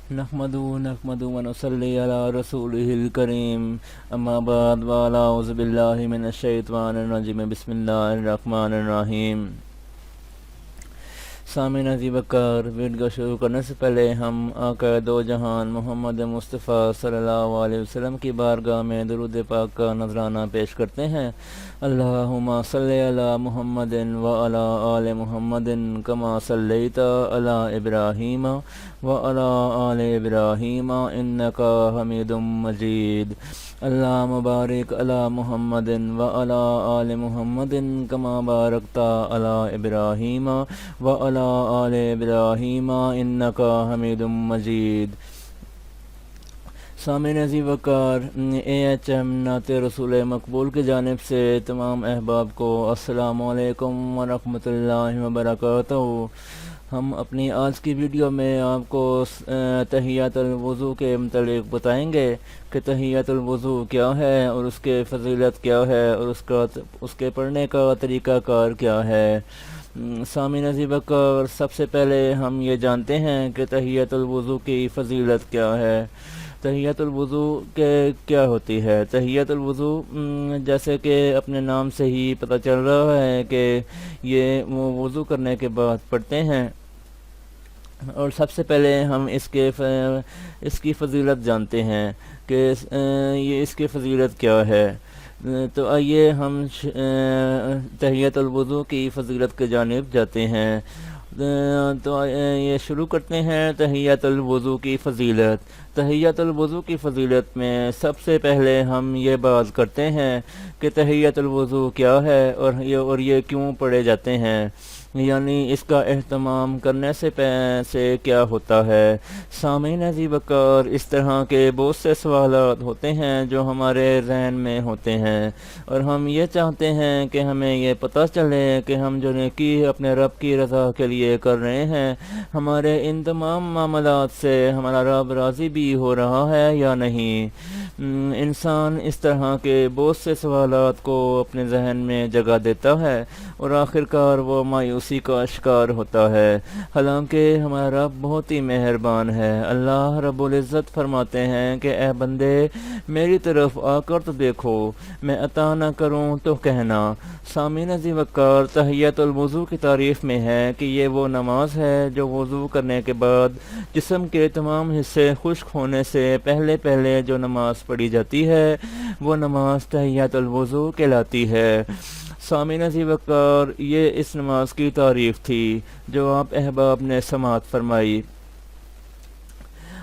نحمدو و نصلی علی رسولہ الکریم اما بعد اعوذ باللہ من الشیطان الرجیم بسم اللہ الرحمن الرحیم۔ سامعین عزیز وقار، ویڈیو شروع کرنے سے پہلے ہم آقا دو جہان محمد مصطفیٰ صلی اللہ علیہ وسلم کی بارگاہ میں درود پاک کا نذرانہ پیش کرتے ہیں۔ اللہم صلی علی محمد و علی آل محمد کما صلیت علی ابراہیم و علی آل ابراہیم انکا حمید مجید۔ اللہ مبارک علی محمد و علی آل محمد کما بارکت علی ابراہیم و علی آل ابراہیم انکا حمید مجید۔ سامعین عزیز وقار، AHM نعت رسول مقبول کی جانب سے تمام احباب کو السلام علیکم ورحمۃ اللہ وبرکاتہ۔ ہم اپنی آج کی ویڈیو میں آپ کو تحیۃ الوضو کے متعلق بتائیں گے کہ تحیۃ الوضو کیا ہے اور اس کے فضیلت کیا ہے اور اس کے پڑھنے کا طریقہ کار کیا ہے۔ سامعین عزیز وقار، سب سے پہلے ہم یہ جانتے ہیں کہ تحیۃ الوضو کی فضیلت کیا ہے۔ تحیۃ الوضو کیا ہوتی ہے؟ تحیۃ الوضو جیسے کہ اپنے نام سے ہی پتہ چل رہا ہے کہ یہ وہ وضو کرنے کے بعد پڑھتے ہیں، اور سب سے پہلے ہم اس کی فضیلت جانتے ہیں کہ یہ اس کی فضیلت کیا ہے۔ تو آئیے ہم تحیۃ الوضو کی فضیلت کی جانب جاتے ہیں۔ تو یہ شروع کرتے ہیں تحیۃ الوضو کی فضیلت۔ تحیۃ الوضو کی فضیلت میں سب سے پہلے ہم یہ بات کرتے ہیں کہ تحیۃ الوضو کیا ہے اور یہ کیوں پڑھے جاتے ہیں، یعنی اس کا اہتمام کرنے سے کیا ہوتا ہے۔ سامعین عزیز وقار، اس طرح کے بہت سے سوالات ہوتے ہیں جو ہمارے ذہن میں ہوتے ہیں، اور ہم یہ چاہتے ہیں کہ ہمیں یہ پتہ چلے کہ ہم جو نیکی اپنے رب کی رضا کے لیے کر رہے ہیں، ہمارے ان تمام معاملات سے ہمارا رب راضی بھی ہو رہا ہے یا نہیں۔ انسان اس طرح کے بہت سے سوالات کو اپنے ذہن میں جگہ دیتا ہے اور آخرکار وہ مایوسی کا شکار ہوتا ہے، حالانکہ ہمارا رب بہت ہی مہربان ہے۔ اللہ رب العزت فرماتے ہیں کہ اے بندے، میری طرف آ کر تو دیکھو، میں عطا نہ کروں تو کہنا۔ سامعین عزیز وقار، تحیۃ الوضو کی تعریف میں ہے کہ یہ وہ نماز ہے جو وضو کرنے کے بعد جسم کے تمام حصے خشک ہونے سے پہلے جو نماز پڑھی جاتی ہے، وہ نماز تحیۃ الوضو کہلاتی ہے۔ سامعین عزیز وقار، یہ اس نماز کی تعریف تھی جو آپ احباب نے سماعت فرمائی۔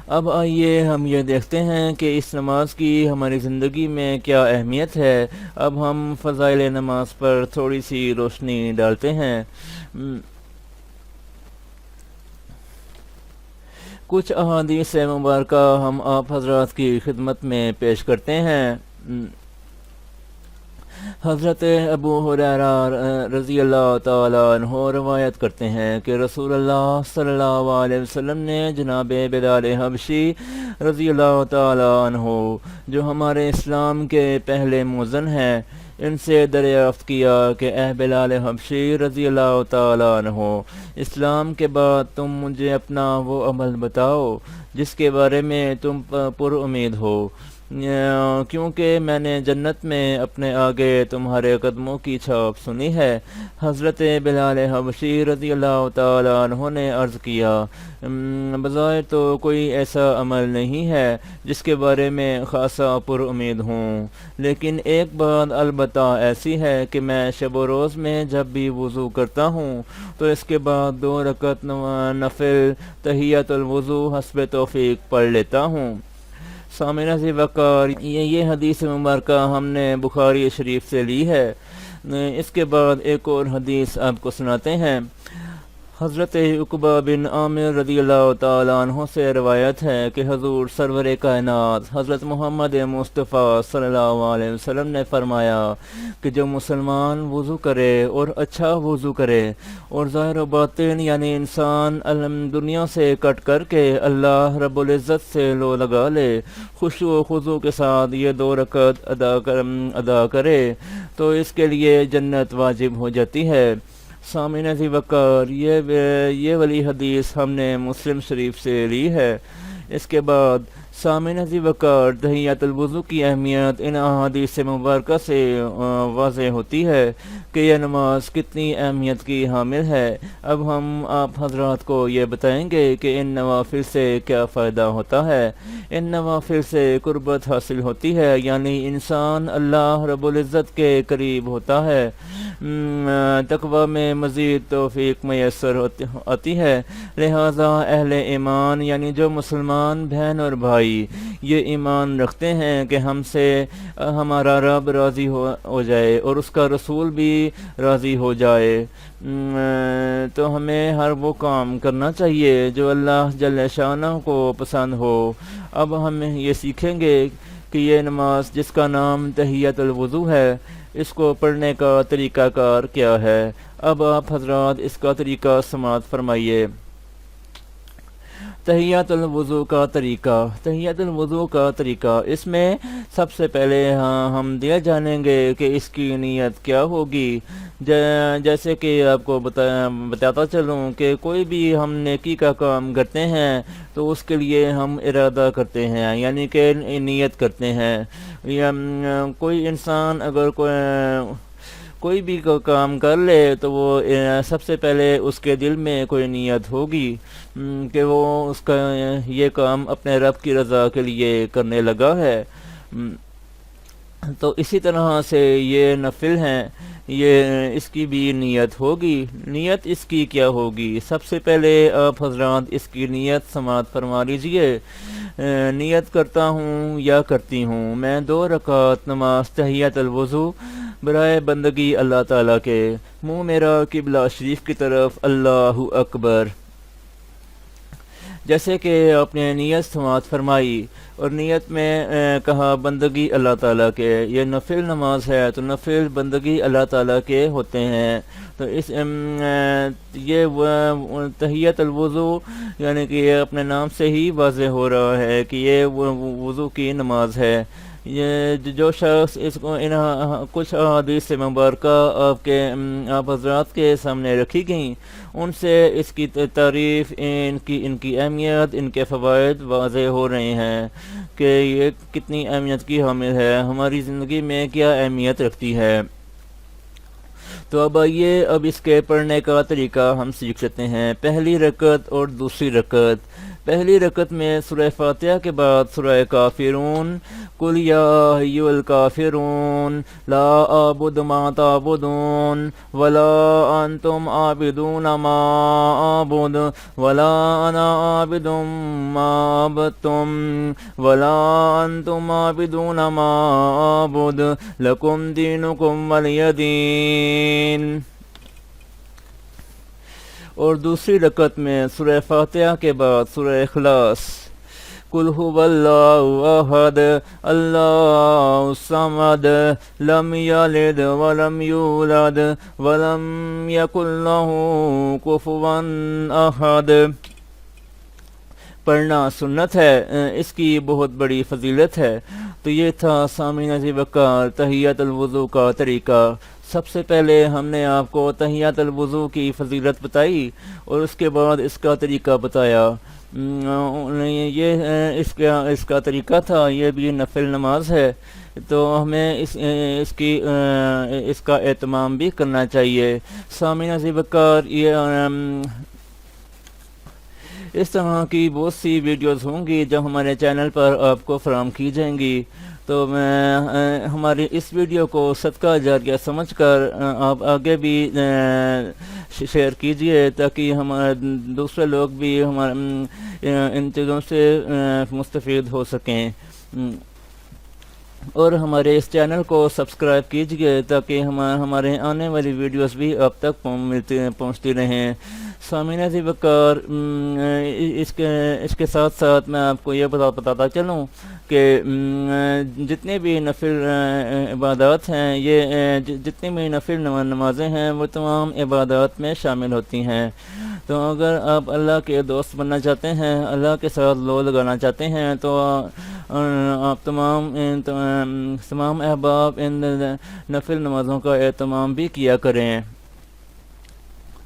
اب آئیے ہم یہ دیکھتے ہیں کہ اس نماز کی ہماری زندگی میں کیا اہمیت ہے۔ اب ہم فضائل نماز پر تھوڑی سی روشنی ڈالتے ہیں۔ کچھ احادیث مبارکہ ہم آپ حضرات کی خدمت میں پیش کرتے ہیں۔ حضرت ابو ہریرہ رضی اللہ تعالیٰ عنہ روایت کرتے ہیں کہ رسول اللہ صلی اللہ علیہ وسلم نے جناب بلال حبشی رضی اللہ تعالیٰ عنہ، جو ہمارے اسلام کے پہلے مؤذن ہیں، ان سے دریافت کیا کہ اے بلال حبشی رضی اللہ تعالیٰ عنہ، اسلام کے بعد تم مجھے اپنا وہ عمل بتاؤ جس کے بارے میں تم پر امید ہو، کیونکہ میں نے جنت میں اپنے آگے تمہارے قدموں کی چھاپ سنی ہے۔ حضرت بلال حبشی رضی اللہ تعالیٰ عنہ نے عرض کیا، بظاہر تو کوئی ایسا عمل نہیں ہے جس کے بارے میں خاصا پر امید ہوں، لیکن ایک بات البتہ ایسی ہے کہ میں شب و روز میں جب بھی وضو کرتا ہوں تو اس کے بعد 2 رکعت نفل تحیۃ الوضو حسب توفیق پڑھ لیتا ہوں۔ سامعین عزیز وقار، یہ حدیث مبارکہ ہم نے بخاری شریف سے لی ہے۔ اس کے بعد ایک اور حدیث آپ کو سناتے ہیں۔ حضرت عقبہ بن عامر رضی اللہ تعالیٰ عنہ سے روایت ہے کہ حضور سرور کائنات حضرت محمد مصطفیٰ صلی اللہ علیہ وسلم نے فرمایا کہ جو مسلمان وضو کرے اور اچھا وضو کرے اور ظاہر و باطن یعنی انسان دنیا سے کٹ کر کے اللہ رب العزت سے لو لگا لے، خشوع و خضوع کے ساتھ یہ 2 رکعت ادا کرے تو اس کے لیے جنت واجب ہو جاتی ہے۔ سامعین عزیز وقار، یہ والی حدیث ہم نے مسلم شریف سے لی ہے۔ اس کے بعد سامعین عزیز وقار تحیۃ الوضو کی اہمیت ان احادیث مبارکہ سے واضح ہوتی ہے کہ یہ نماز کتنی اہمیت کی حامل ہے۔ اب ہم آپ حضرات کو یہ بتائیں گے کہ ان نوافل سے کیا فائدہ ہوتا ہے۔ ان نوافل سے قربت حاصل ہوتی ہے، یعنی انسان اللہ رب العزت کے قریب ہوتا ہے، تقوی میں مزید توفیق میسر آتی ہے۔ لہذا اہل ایمان یعنی جو مسلمان بہن اور بھائی یہ ایمان رکھتے ہیں کہ ہم سے ہمارا رب راضی ہو جائے اور اس کا رسول بھی راضی ہو جائے، تو ہمیں ہر وہ کام کرنا چاہیے جو اللہ جل شانہ کو پسند ہو۔ اب ہم یہ سیکھیں گے کہ یہ نماز جس کا نام تحیۃ الوضو ہے، اس کو پڑھنے کا طریقہ کار کیا ہے۔ اب آپ حضرات اس کا طریقہ سماعت فرمائیے۔ تحیۃ الوضو کا طریقہ۔ تحیۃ الوضو کا طریقہ، اس میں سب سے پہلے ہم یہ جانیں گے کہ اس کی نیت کیا ہوگی۔ جیسے کہ آپ کو بتاتا چلوں کہ کوئی بھی ہم نیکی کا کام کرتے ہیں تو اس کے لیے ہم ارادہ کرتے ہیں، یعنی کہ نیت کرتے ہیں۔ یا کوئی انسان اگر کوئی بھی کام کر لے تو وہ سب سے پہلے اس کے دل میں کوئی نیت ہوگی کہ وہ اس کا یہ کام اپنے رب کی رضا کے لیے کرنے لگا ہے۔ تو اسی طرح سے یہ نفل ہیں، یہ اس کی بھی نیت ہوگی۔ نیت اس کی کیا ہوگی؟ سب سے پہلے آپ حضرات اس کی نیت سماعت فرما لیجئے۔ نیت کرتا ہوں یا کرتی ہوں میں 2 رکعت نماز تحیۃ الوضو برائے بندگی اللہ تعالیٰ کے، منہ میرا قبلہ شریف کی طرف، اللہ اکبر۔ جیسے کہ آپ نے نیت سماعت فرمائی اور نیت میں کہا بندگی اللہ تعالیٰ کے، یہ نفل نماز ہے تو نفل بندگی اللہ تعالیٰ کے ہوتے ہیں۔ تو یہ تحیۃ الوضو یعنی کہ یہ اپنے نام سے ہی واضح ہو رہا ہے کہ یہ وضو کی نماز ہے۔ یہ جو شخص اس کو کچھ احادیث مبارکہ آپ حضرات کے سامنے رکھی گئیں، ان سے اس کی تعریف، ان کی اہمیت، ان کے فوائد واضح ہو رہے ہیں کہ یہ کتنی اہمیت کی حامل ہے، ہماری زندگی میں کیا اہمیت رکھتی ہے۔ تو اب آئیے اب اس کے پڑھنے کا طریقہ ہم سیکھ لیتے ہیں۔ پہلی رکعت اور دوسری رکعت۔ پہلی رکعت میں سورہ فاتحہ کے بعد سورہ کافرون، قل یا ایھا الکافرون لا اعبد ما تعبدون ولا انتم عابدون ما اعبد ولا انا عابد ما عبدتم ولا انتم عابدون ما اعبد لکم دینکم ولی دین۔ اور دوسری رکعت میں سورہ فاتحہ کے بعد سورہ اخلاص، قل هو اللہ احد اللہ الصمد لم یلد ولم یولد ولم یکن لہ کفوا احد پڑھنا سنت ہے، اس کی بہت بڑی فضیلت ہے۔ تو یہ تھا سامعین عزیز وقار تحیۃ الوضو کا طریقہ۔ سب سے پہلے ہم نے آپ کو تحیۃ الوضو کی فضیلت بتائی اور اس کے بعد اس کا طریقہ بتایا۔ یہ اس کا طریقہ تھا، یہ بھی نفل نماز ہے تو ہمیں اس کا اہتمام بھی کرنا چاہیے۔ سامعین عزیز وقار اس طرح کی بہت سی ویڈیوز ہوں گی جو ہمارے چینل پر آپ کو فراہم کی جائیں گی، تو ہماری اس ویڈیو کو صدقہ جاریہ سمجھ کر آپ آگے بھی شیئر کیجئے تاکہ ہمارے دوسرے لوگ بھی ان چیزوں سے مستفید ہو سکیں، اور ہمارے اس چینل کو سبسکرائب کیجئے تاکہ ہمارے آنے والی ویڈیوز بھی آپ تک پہنچتی رہیں۔ سامعین عزیز وقار اس کے ساتھ ساتھ میں آپ کو یہ بتاتا چلوں کہ جتنے بھی نفل عبادات ہیں، یہ جتنی بھی نفل نمازیں ہیں وہ تمام عبادات میں شامل ہوتی ہیں۔ تو اگر آپ اللہ کے دوست بننا چاہتے ہیں، اللہ کے ساتھ لو لگانا چاہتے ہیں، تو آپ تمام احباب ان نفل نمازوں کا اہتمام بھی کیا کریں۔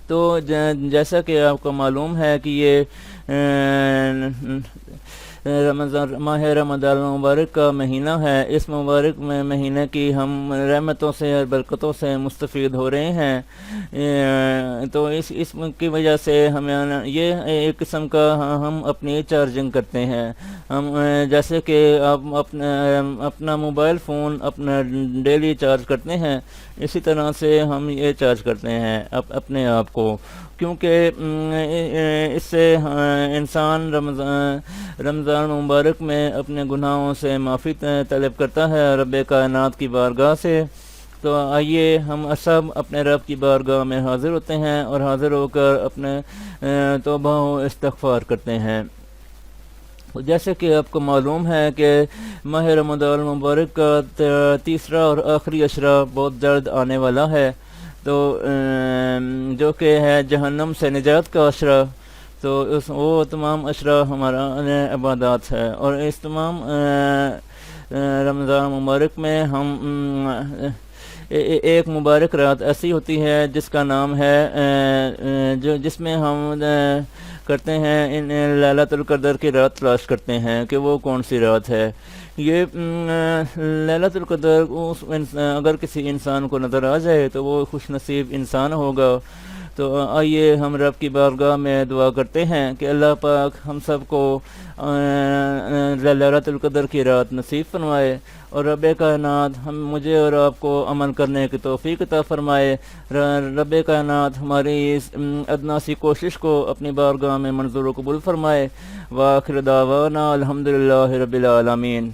تو جیسا کہ آپ کو معلوم ہے کہ یہ ماہ رمضان المبارک کا مہینہ ہے، اس مبارک مہینے کی ہم رحمتوں سے اور برکتوں سے مستفید ہو رہے ہیں۔ تو اس کی وجہ سے ہمیں یہ ایک قسم کا ہم اپنی چارجنگ کرتے ہیں۔ ہم جیسے کہ آپ اپنا موبائل فون اپنا ڈیلی چارج کرتے ہیں، اسی طرح سے ہم یہ چارج کرتے ہیں اپنے آپ کو، کیونکہ اس سے انسان رمضان مبارک میں اپنے گناہوں سے معافی طلب کرتا ہے رب کائنات کی بارگاہ سے۔ تو آئیے ہم سب اپنے رب کی بارگاہ میں حاضر ہوتے ہیں اور حاضر ہو کر اپنے توبہ و استغفار کرتے ہیں۔ جیسے کہ آپ کو معلوم ہے کہ ماہ رمضان المبارک کا تیسرا اور آخری عشرہ بہت جلد آنے والا ہے، تو جو کہ ہے جہنم سے نجات کا عشرہ۔ تو وہ تمام عشرہ ہمارا عبادات ہے، اور اس تمام رمضان مبارک میں ہم ایک مبارک رات ایسی ہوتی ہے جس کا نام ہے جس میں ہم کرتے ہیں لیلۃ القدر کی رات تلاش کرتے ہیں کہ وہ کون سی رات ہے۔ یہ لیلۃ القدر اگر کسی انسان کو نظر آ جائے تو وہ خوش نصیب انسان ہوگا۔ تو آئیے ہم رب کی بارگاہ میں دعا کرتے ہیں کہ اللہ پاک ہم سب کو لیلۃ القدر کی رات نصیب فرمائے، اور رب کائنات مجھے اور آپ کو عمل کرنے کی توفیق عطا فرمائے۔ رب کائنات ہماری اس ادنا سی کوشش کو اپنی بارگاہ میں منظور و قبول فرمائے۔ وآخر دعوانا الحمدللہ رب العالمین۔